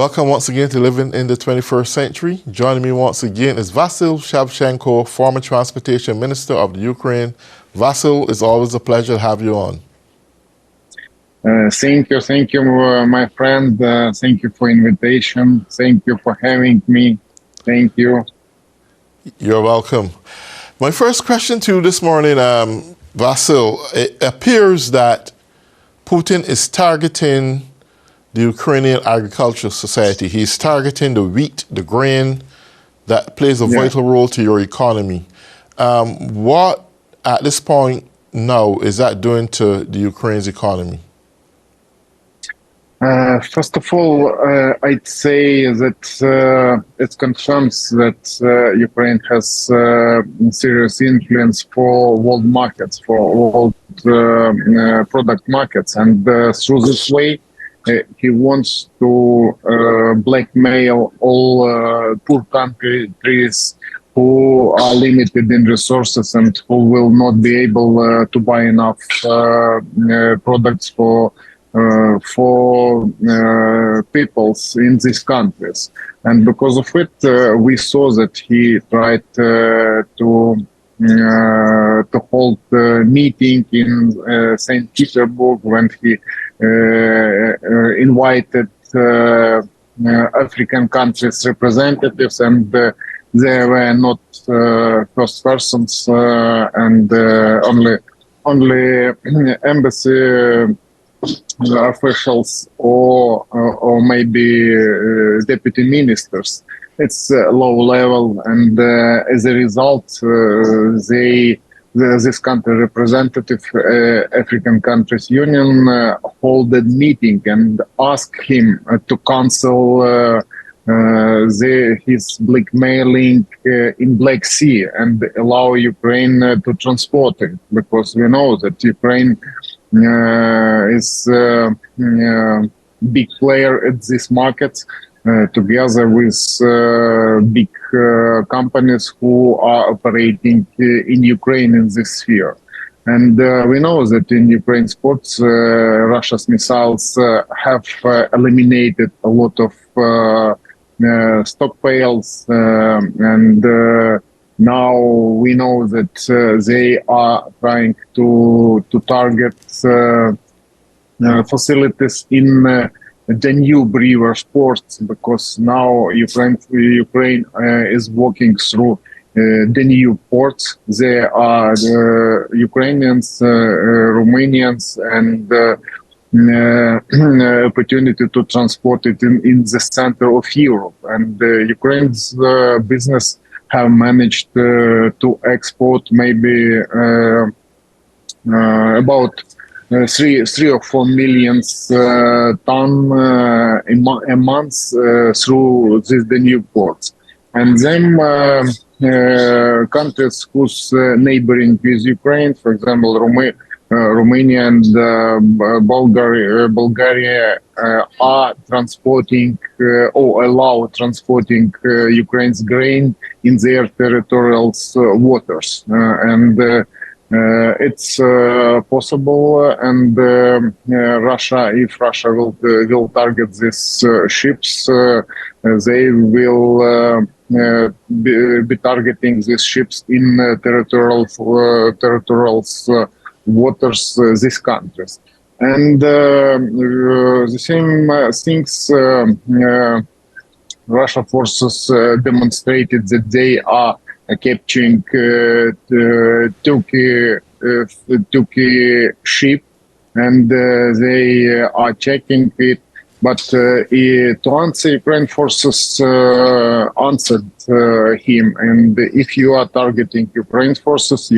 Welcome once again to Living in the 21st Century. Joining me once again is Vasyl Shavchenko, former transportation minister of the Ukraine. Vasyl, it's always a pleasure to have you on. Thank you, my friend. Thank you for invitation. Thank you for having me. Thank you. You're welcome. My first question to you this morning, Vasyl, it appears that Putin is targeting the Ukrainian Agricultural Society. He's targeting the wheat, the grain that plays a vital role to your economy. What, at this point now, is that doing to the Ukraine's economy? First of all, I'd say that it confirms that Ukraine has serious influence for world markets, for world product markets. And through this way, he wants to blackmail all poor countries who are limited in resources and who will not be able to buy enough products for peoples in these countries. And because of it, we saw that he tried to hold a meeting in St. Petersburg when he invited African countries representatives, and they were not first persons, and only embassy officials or maybe deputy ministers. It's low level, and as a result, this country representative, African Countries Union, hold a meeting and ask him to cancel his blackmailing in Black Sea and allow Ukraine to transport it, because we know that Ukraine is a big player at this market, together with big companies who are operating in Ukraine in this sphere. And we know that in Ukraine's ports, Russia's missiles have eliminated a lot of stockpiles, and now we know that they are trying to target facilities in Danube River ports, because now Ukraine is walking through Danube ports. There are Ukrainians, Romanians, and opportunity to transport it in the center of Europe. And Ukraine's business have managed to export maybe about 3 or 4 million ton a month through these Danube ports. And then countries whose neighboring with Ukraine, for example, Romania and Bulgaria are transporting or allow transporting Ukraine's grain in their territorial waters, and it's possible. And Russia, if Russia will target these ships, they will be targeting these ships in territorial waters, these countries. And the same things Russia forces demonstrated that they are capturing Turkey ship, and they are checking it. But to answer, Ukraine forces answered him. And if you are targeting Ukraine forces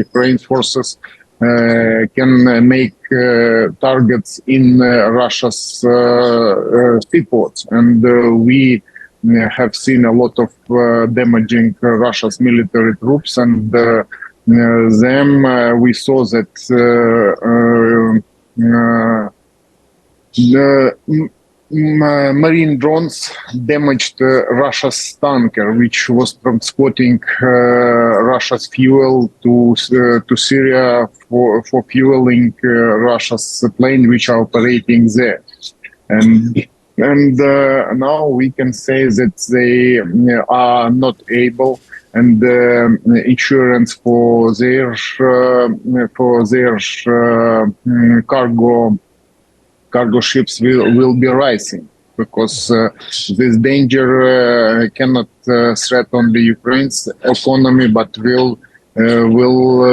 can make targets in Russia's seaports. And we have seen a lot of damaging Russia's military troops, and we saw that the marine drones damaged Russia's tanker, which was transporting Russia's fuel to Syria for fueling Russia's plane which are operating there. And and now we can say that they are not able, and insurance for their cargo ships will be rising, because this danger cannot threaten the Ukraine's economy, but will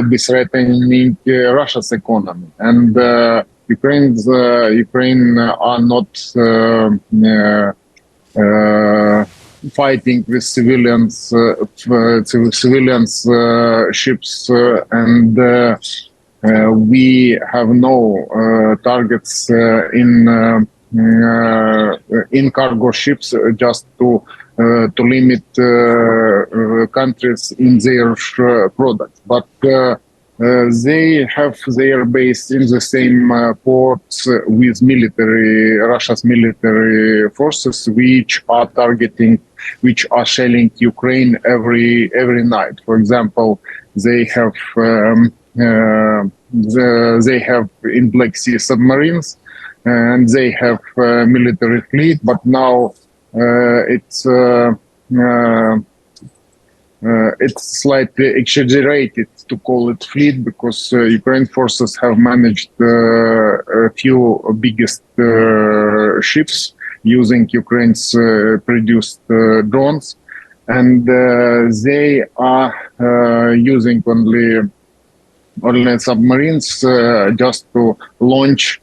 be threatening Russia's economy. And Ukraine are not fighting with civilians ships, and we have no targets in cargo ships, just to limit countries in their products. But they have their base in the same ports with Russia's military forces, which are shelling Ukraine every night. For example, they have in Black Sea submarines, and they have military fleet. But now it's slightly exaggerated to call it fleet, because Ukraine forces have managed a few biggest ships using Ukraine's produced drones, and they are using only submarines just to launch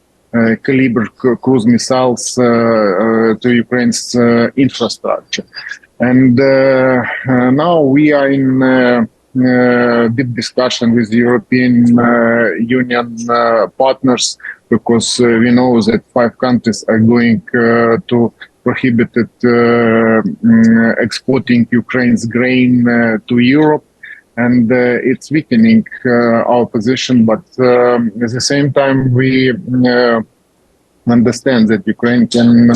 Kalibr cruise missiles to Ukraine's infrastructure. And now we are in deep discussion with European Union partners, because we know that 5 countries are going to prohibit exporting Ukraine's grain to Europe. And it's weakening our position, but at the same time we understand that Ukraine can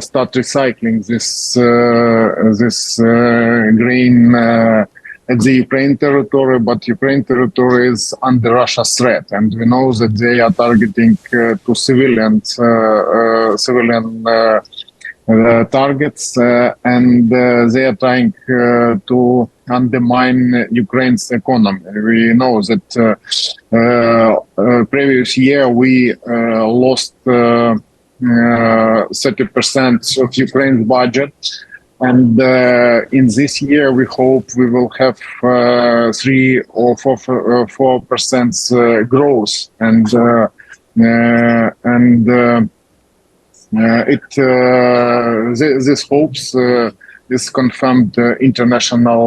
start recycling this grain at the Ukraine territory, but Ukraine territory is under Russia's threat, and we know that they are targeting to civilian targets, and they are trying to undermine Ukraine's economy. We know that previous year we lost 30% of Ukraine's budget, and in this year we hope we will have 3 or 4% growth, and this hopes is confirmed international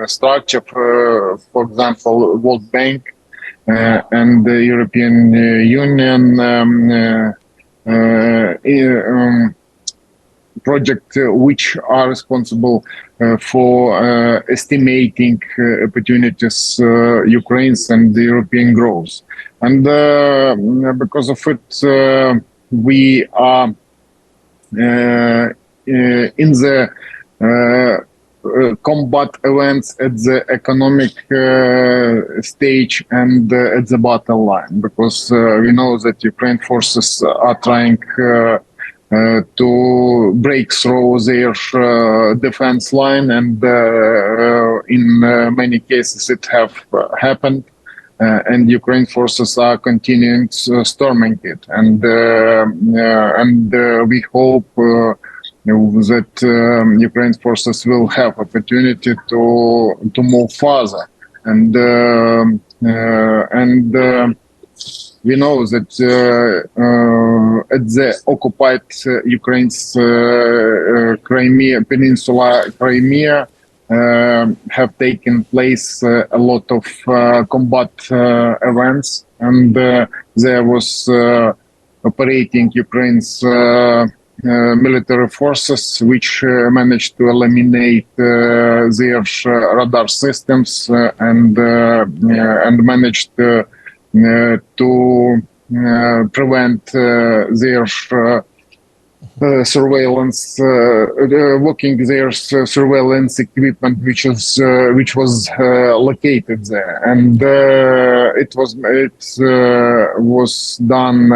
structure, for example, World Bank and the European Union project, which are responsible for estimating opportunities Ukraine's and the European growth. And because of it, we are in the combat events at the economic stage and at the battle line, because we know that Ukraine forces are trying to break through their defense line, and in many cases it have happened. And Ukraine forces are continuing storming it, and we hope that Ukraine forces will have opportunity to move further, and we know that at the occupied Ukraine's Crimea Peninsula, Crimea, have taken place a lot of combat events, and there was operating Ukraine's military forces, which managed to eliminate their radar systems and managed to prevent their surveillance, working their surveillance equipment, which was located there, and it was done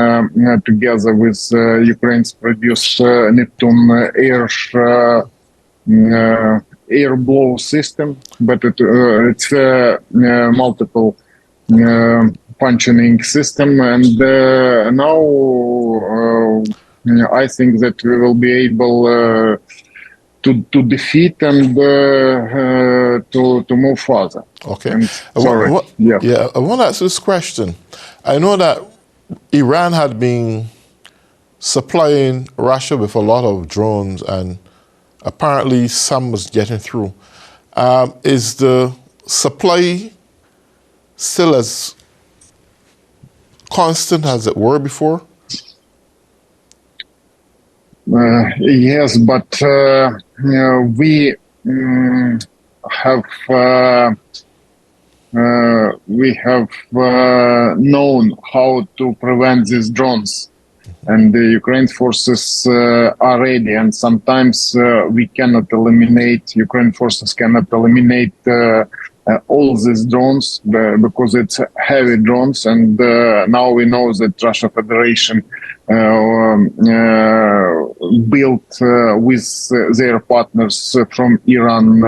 together with Ukraine's produced Neptune air blow system, but it's a multiple functioning system, and now I think that we will be able to defeat and to move further. Okay. And, sorry. Yeah, I want to ask this question. I know that Iran had been supplying Russia with a lot of drones, and apparently some was getting through. Is the supply still as constant as it were before? Yes, but we have known how to prevent these drones, and the Ukraine forces are ready. And sometimes Ukraine forces cannot eliminate all these drones because it's heavy drones, and now we know that Russia Federation built with their partners from Iran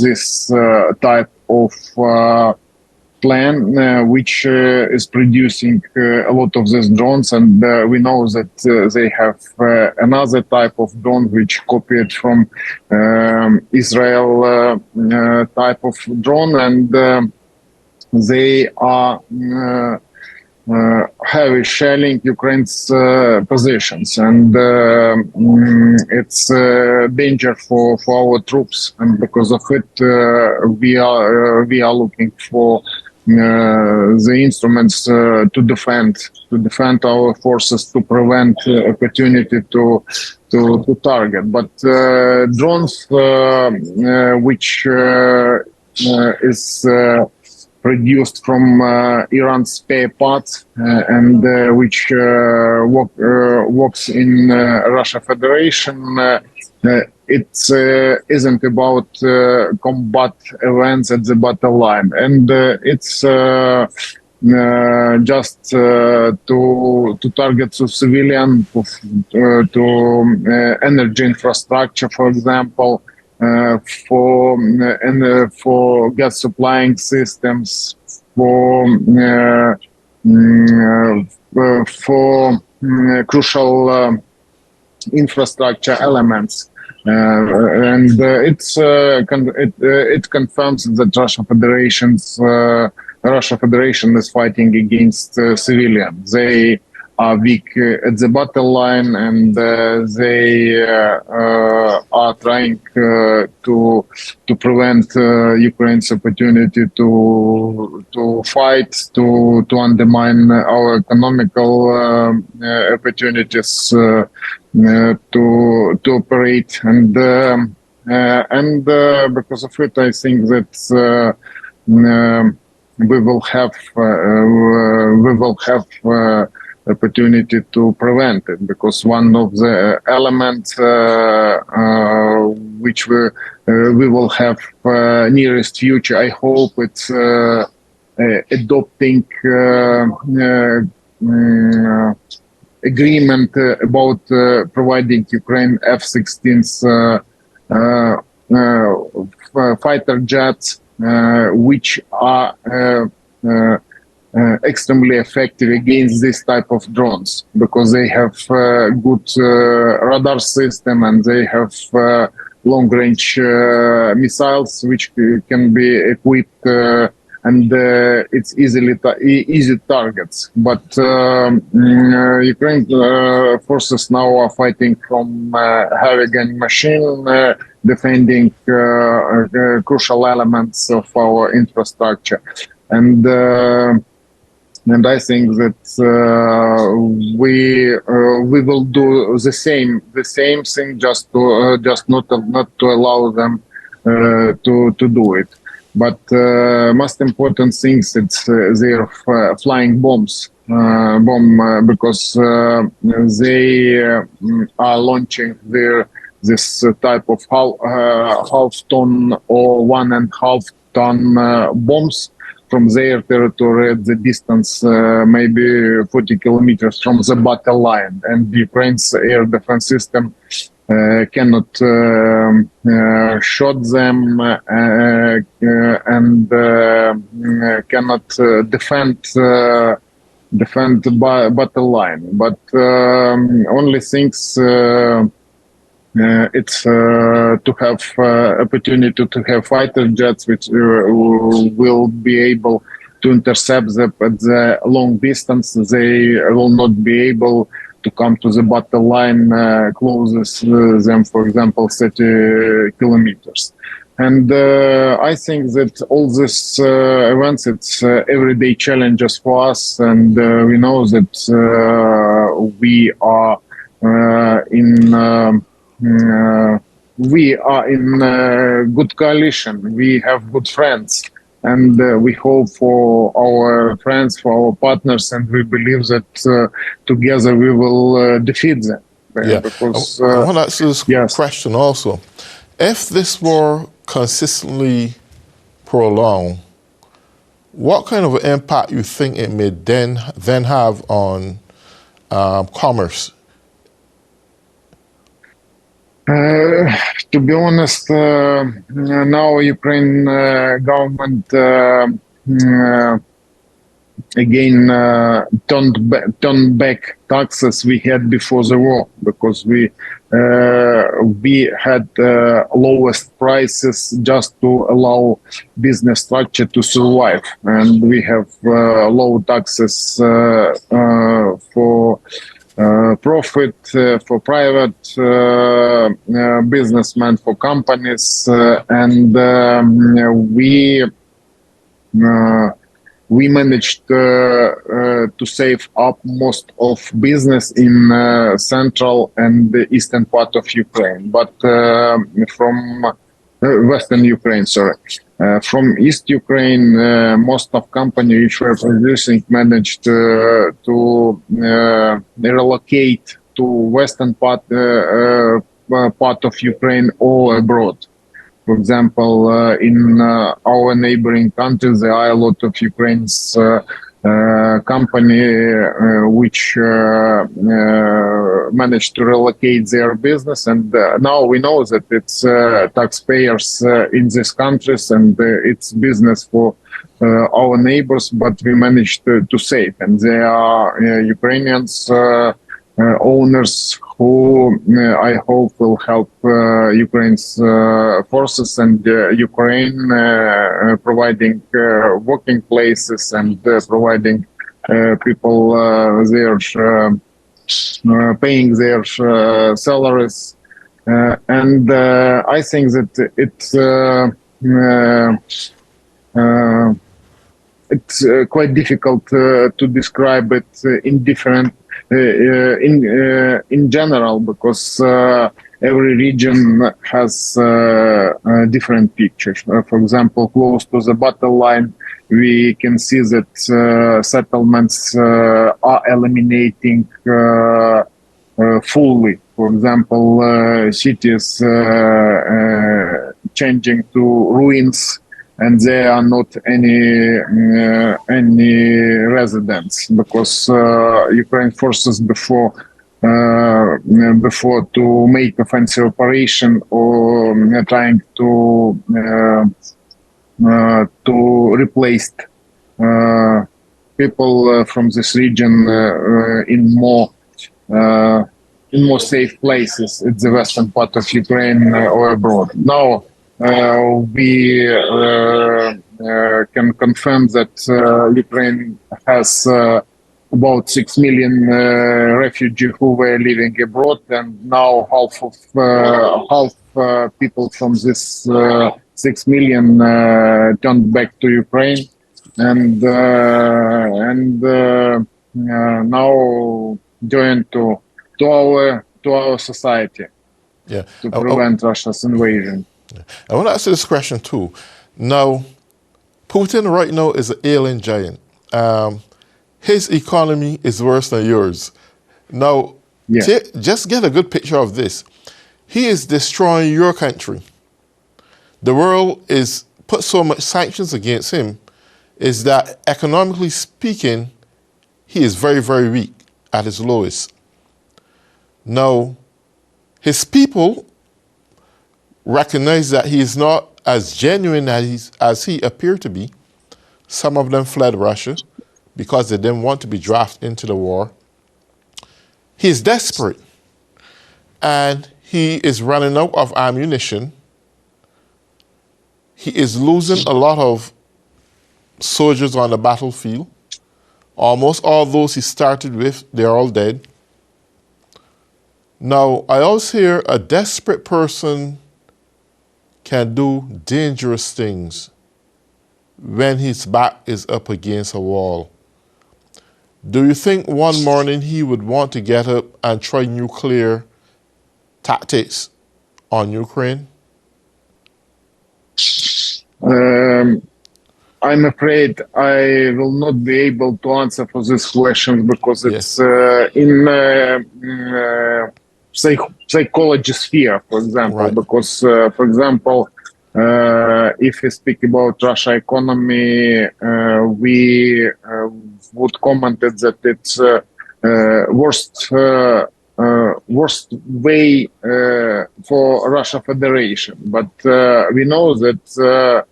this type of plan, which is producing a lot of these drones, and we know that they have another type of drone which copied from Israel type of drone, and they are heavy shelling Ukraine's positions, and it's a danger for our troops, and because of it we are looking for the instruments to defend our forces, to prevent opportunity to target. But drones which is produced from Iran's spare parts and which works in Russia Federation. It isn't about combat events at the battle line, and it's just to target to civilian, to energy infrastructure, for example, for gas supplying systems, for crucial infrastructure elements. And it confirms that Russia Federation is fighting against civilians. They are weak at the battle line, and they are trying to prevent Ukraine's opportunity to fight, to undermine our economical opportunities to operate, and because of it, I think that we will have opportunity to prevent it, because one of the elements which we will have nearest future, I hope, it's adopting agreement about providing Ukraine F-16s fighter jets, which are extremely effective against this type of drones, because they have good radar system, and they have long-range missiles which can be equipped, and it's easy targets. But Ukraine forces now are fighting from heavy gun machine, defending crucial elements of our infrastructure, and I think that we will do the same thing, just not to allow them to do it. But most important things, it's their flying bombs, because they are launching this type of half ton or 1.5 ton bombs from their territory at the distance, maybe 40 kilometers from the battle line, and Ukraine's air defense system cannot shoot them and cannot defend the battle line. But only things it's to have opportunity to have fighter jets which will be able to intercept them at the long distance. They will not be able to come to the battle line closest them, for example, 30 kilometers. And I think that all these events, it's everyday challenges for us, and we know that we are in good coalition. We have good friends, and we hope for our friends, for our partners, and we believe that together we will defeat them. Yeah, Because, I want to ask you this yes. question also. If this war consistently prolonged, what kind of impact you think it may then have on commerce? To be honest, now Ukraine government again turned back taxes we had before the war, because we had lowest prices just to allow business structure to survive, and we have low taxes for profit for private businessmen, for companies, and we managed to save up most of business in central and the eastern part of Ukraine, but from Western Ukraine, sorry. From East Ukraine, most of companies which were producing managed to relocate to Western part of Ukraine or abroad. For example, in our neighboring countries, there are a lot of Ukraine's company which managed to relocate their business, and now we know that it's taxpayers in these countries, and it's business for our neighbors, but we managed to save, and there are Ukrainians owners who I hope will help Ukraine's forces and Ukraine providing working places and providing people their paying their salaries, and I think that it's quite difficult to describe it in different in general, because every region has different pictures. For example, close to the battle line, we can see that settlements are eliminating fully. For example, cities changing to ruins, and there are not any residents, because Ukraine forces before to make offensive operation or trying to replace people from this region in more safe places in the western part of Ukraine or abroad. Now we can confirm that Ukraine has about 6 million refugees who were living abroad, and now half people from this 6 million turned back to Ukraine, and now join to our society, to prevent Russia's invasion. I want to ask you this question too. Now, Putin right now is an alien giant. His economy is worse than yours. Now, Yeah. just get a good picture of this. He is destroying your country. The world is put so much sanctions against him is that economically speaking, he is very, very weak at his lowest. Now, his people recognize that he is not as genuine as he appeared to be. Some of them fled Russia because they didn't want to be drafted into the war. He is desperate, and he is running out of ammunition. He is losing a lot of soldiers on the battlefield. Almost all those he started with, they're all dead. Now, I always hear a desperate person can do dangerous things when his back is up against a wall. Do you think one morning he would want to get up and try nuclear tactics on Ukraine? I'm afraid I will not be able to answer for this question because it's in psychology sphere, for example. Right. Because, for example, if we speak about Russia economy, we would comment that it's worst way for Russia Federation. But we know that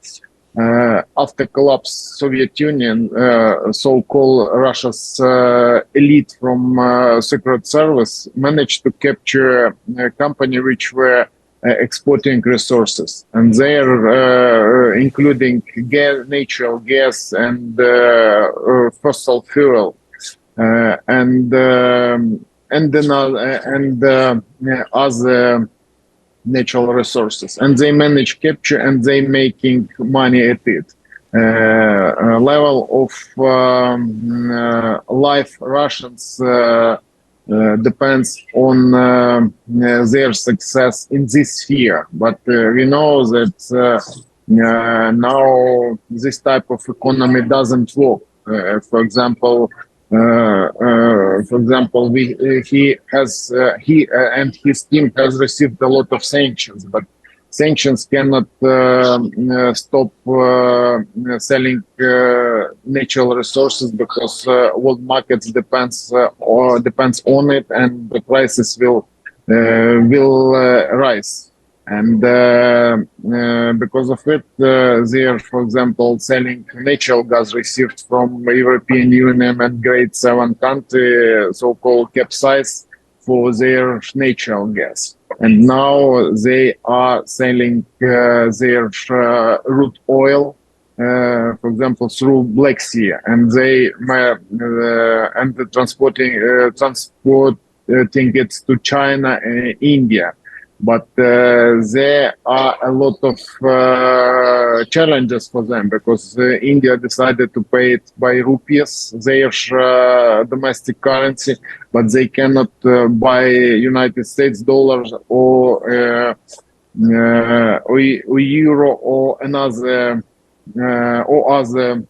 after collapse Soviet Union, so-called Russia's elite from Secret Service managed to capture a company which were exporting resources, and they're including natural gas and fossil fuel and other natural resources, and they manage capture and they making money at it. Level of life Russians depends on their success in this sphere. But we know that now this type of economy doesn't work. For example, he and his team has received a lot of sanctions, but sanctions cannot stop selling natural resources because world markets depends on it, and the prices will rise. And because of it, they are, for example, selling natural gas received from European Union and Grade 7 country, so-called capsize, for their natural gas. And now they are selling their root oil, for example, through Black Sea, and they transporting it to China and India. But there are a lot of challenges for them because India decided to pay it by rupees, their domestic currency, but they cannot buy United States dollars or euro or another or other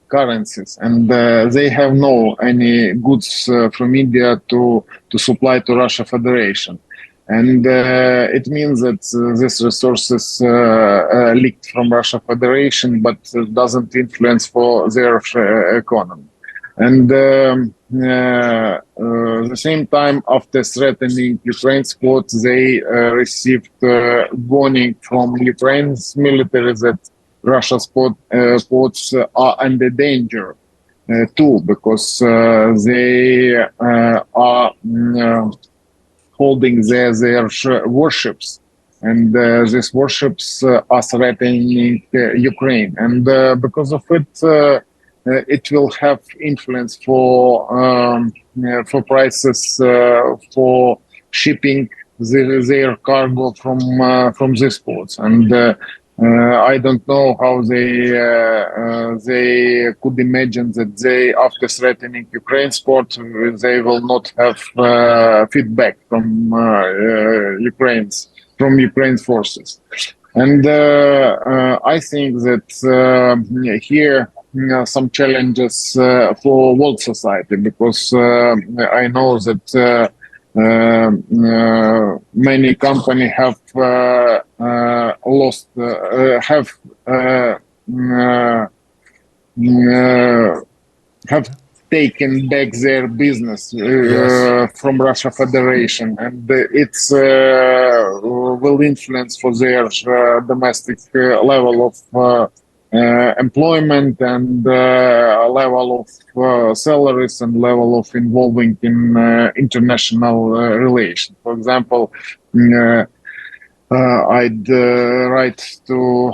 currencies, and they have no any goods from India to supply to Russia Federation. And it means that these resources leaked from Russia Federation, but doesn't influence for their economy. And at the same time, after threatening Ukraine's port, they received warning from Ukraine's military that Russia's ports are under danger too, because they are holding their warships, and these warships are threatening Ukraine, and because of it, it will have influence for prices for shipping their cargo from these ports, and I don't know how they could imagine that they, after threatening Ukraine's port, they will not have feedback from Ukraine's forces. And I think that here some challenges for world society, because I know that many companies have lost, have taken back their business Yes. from Russia Federation, and it's will influence for their domestic level of employment and level of salaries and level of involving in international relations. For example, I'd write to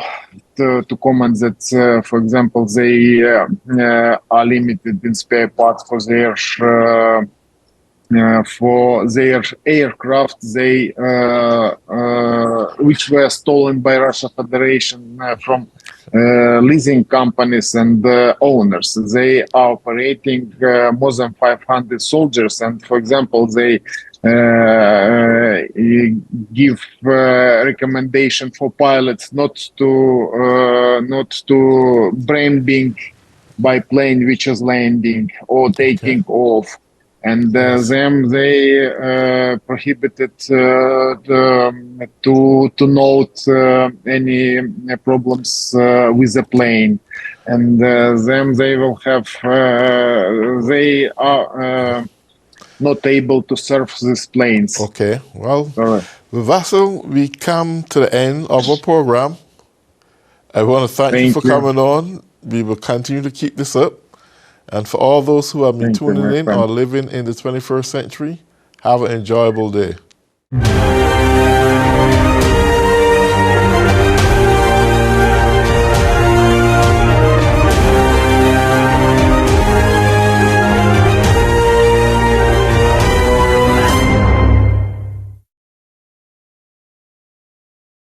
comment that, for example, they are limited in spare parts for their aircraft, they which were stolen by Russia Federation from leasing companies and owners. They are operating more than 500 soldiers, and for example, they give recommendation for pilots not to branding by plane which is landing or taking Okay. off, and Yes. they prohibited to note any problems with the plane, and them they will have they are not able to serve these planes. Okay. Well, Sorry. Vasil, we come to the end of our program. I want to thank you for Thank you. coming on. We will continue to keep this up. And for all those who have been Thank you, tuning my in or friend. living in the 21st century, have an enjoyable day.